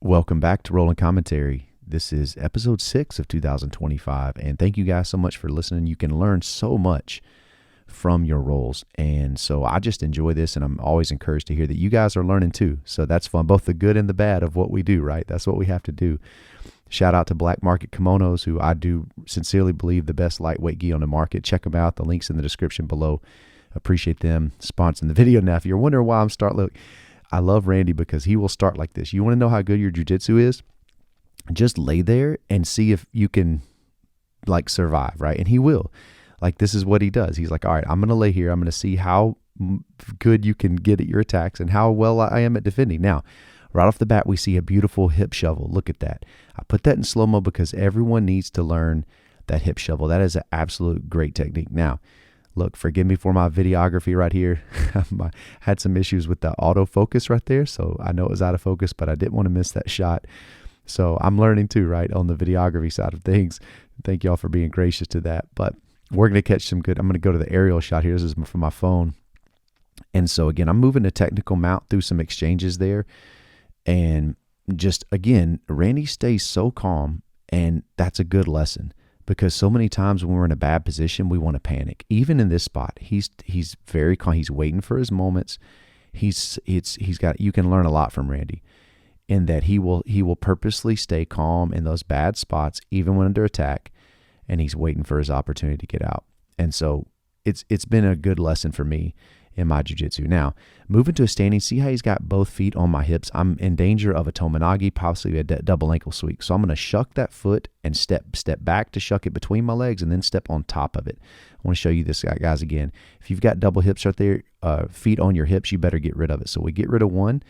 Welcome back to Rolling Commentary. This is episode 6 of 2025, and thank you guys so much for listening. You can learn so much from your rolls, and so I just enjoy this, and I'm always encouraged to hear that you guys are learning too. So that's fun, both the good and the bad of what we do, right? That's what we have to do. Shout out to Black Market Kimonos, who I do sincerely believe the best lightweight gi on the market. Check them out. The link's in the description below. Appreciate them sponsoring the video. Now, if you're wondering why I'm look, I love Randy because he will start like this. You want to know how good your jiu-jitsu is? Just lay there and see if you can like survive, right? And he will. Like, this is what he does. He's like, all right, I'm going to lay here. I'm going to see how good you can get at your attacks and how well I am at defending. Now, right off the bat, we see a beautiful hip shovel. Look at that. I put that in slow-mo because everyone needs to learn that hip shovel. That is an absolute great technique. Now, look, forgive me for my videography right here. I had some issues with the autofocus right there, so I know it was out of focus, but I didn't want to miss that shot. So I'm learning too, right, on the videography side of things. Thank y'all for being gracious to that. But we're going to catch some good. I'm going to go to the aerial shot here. This is from my phone. And so, again, I'm moving to technical mount through some exchanges there. And just, again, Randy stays so calm, and that's a good lesson. Because so many times when we're in a bad position, we want to panic. Even in this spot, he's very calm. He's waiting for his moments. You can learn a lot from Randy, in that he will purposely stay calm in those bad spots, even when under attack, and he's waiting for his opportunity to get out. And so it's been a good lesson for me in my jiu-jitsu. Now, moving to a standing, see how he's got both feet on my hips? I'm in danger of a tomonagi, possibly a double ankle sweep. So I'm going to shuck that foot and step back to shuck it between my legs and then step on top of it. I want to show you this, guys, again. If you've got double hips right there, feet on your hips, you better get rid of it. So we get rid of one,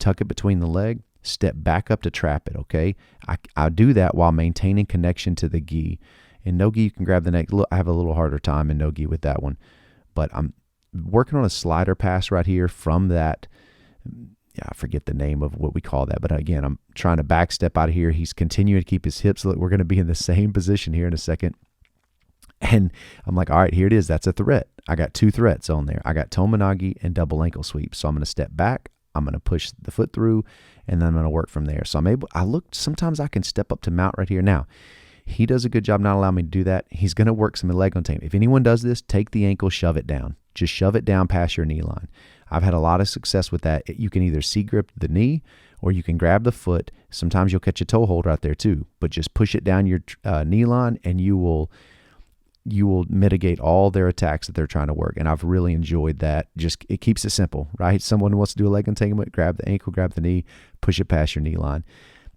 tuck it between the leg, step back up to trap it, okay? I do that while maintaining connection to the gi. In no gi, you can grab the neck. Look, I have a little harder time in no gi with that one, but I'm working on a slider pass right here from that. Yeah, I forget the name of what we call that. But again, I'm trying to back step out of here. He's continuing to keep his hips. Look, we're going to be in the same position here in a second. And I'm like, all right, here it is. That's a threat. I got two threats on there. I got tomonagi and double ankle sweep. So I'm going to step back. I'm going to push the foot through, and then I'm going to work from there. So sometimes I can step up to mount right here. Now, he does a good job not allowing me to do that. He's going to work some leg on tape. If anyone does this, take the ankle, shove it down. Just shove it down past your knee line. I've had a lot of success with that. You can either C-grip the knee or you can grab the foot. Sometimes you'll catch a toe hold right there too, but just push it down your knee line and you will mitigate all their attacks that they're trying to work. And I've really enjoyed that. Just, it keeps it simple, right? Someone wants to do a leg entanglement, grab the ankle, grab the knee, push it past your knee line,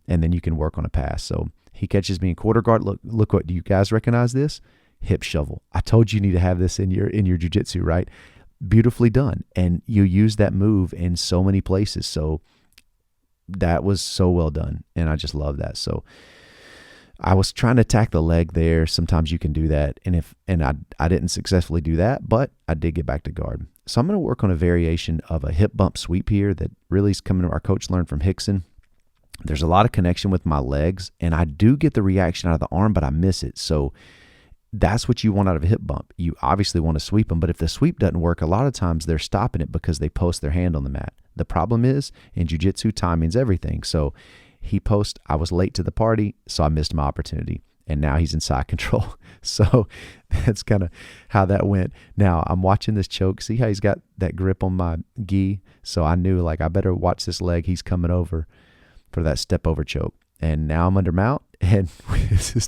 and then you can work on a pass. So he catches me in quarter guard. Look what, do you guys recognize this? Hip shovel. I told you need to have this in your jiu-jitsu, right? Beautifully done. And you use that move in so many places. So that was so well done. And I just love that. So I was trying to attack the leg there. Sometimes you can do that. And I didn't successfully do that, but I did get back to guard. So I'm going to work on a variation of a hip bump sweep here that really is coming, our coach learned from Hickson. There's a lot of connection with my legs, and I do get the reaction out of the arm, but I miss it. So that's what you want out of a hip bump. You obviously want to sweep them, but if the sweep doesn't work, a lot of times they're stopping it because they post their hand on the mat. The problem is, in jiu-jitsu, timing's everything. So I was late to the party, so I missed my opportunity, and now he's in side control. So that's kind of how that went. Now I'm watching this choke. See how he's got that grip on my gi? So I knew, like, I better watch this leg. He's coming over for that step over choke. And now I'm under mount, and this is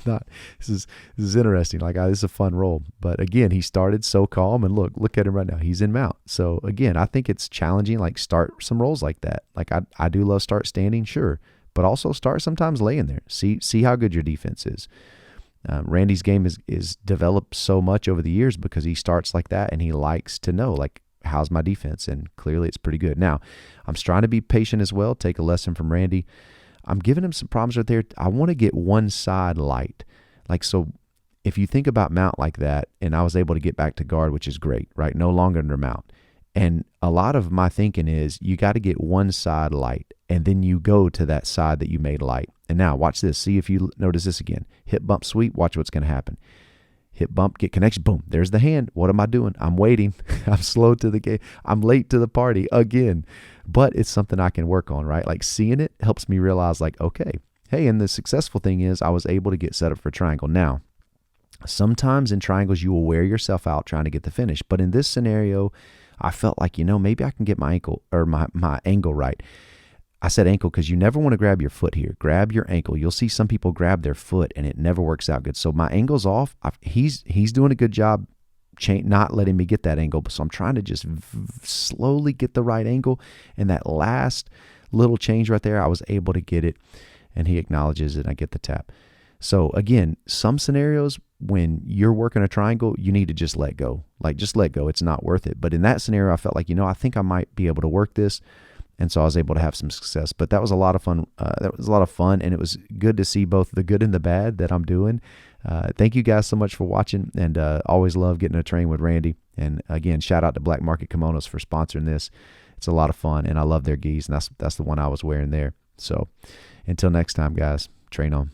interesting. Like, this is a fun roll. But again, he started so calm, and look at him right now. He's in mount. So again, I think it's challenging. Like, start some rolls like that. Like, I do love start standing, sure, but also start sometimes laying there. See how good your defense is. Randy's game is developed so much over the years because he starts like that, and he likes to know, like, how's my defense? And clearly it's pretty good. Now, I'm trying to be patient as well, take a lesson from Randy. I'm giving him some problems right there. I want to get one side light. Like, so if you think about mount like that, and I was able to get back to guard, which is great, right? No longer under mount. And a lot of my thinking is you got to get one side light, and then you go to that side that you made light. And now watch this. See if you notice this again. Hip bump sweep. Watch what's going to happen. Hip bump, get connection. Boom. There's the hand. What am I doing? I'm waiting. I'm slow to the game. I'm late to the party again. but it's something I can work on, right? Like seeing it helps me realize like, okay, hey, and the successful thing is I was able to get set up for triangle. Now, sometimes in triangles, you will wear yourself out trying to get the finish. But in this scenario, I felt like, maybe I can get my ankle or my angle right. I said ankle because you never want to grab your foot here. Grab your ankle. You'll see some people grab their foot and it never works out good. So my angle's off. He's doing a good job not letting me get that angle. So I'm trying to just slowly get the right angle. And that last little change right there, I was able to get it. And he acknowledges it. And I get the tap. So again, some scenarios when you're working a triangle, you need to just let go. Like just let go. It's not worth it. But in that scenario, I felt like, I think I might be able to work this. And so I was able to have some success. But that was a lot of fun. And it was good to see both the good and the bad that I'm doing. Thank you guys so much for watching, and always love getting to train with Randy. And again, shout out to Black Market Kimonos for sponsoring this. It's a lot of fun, and I love their gis, and that's the one I was wearing there. So until next time, guys, train on.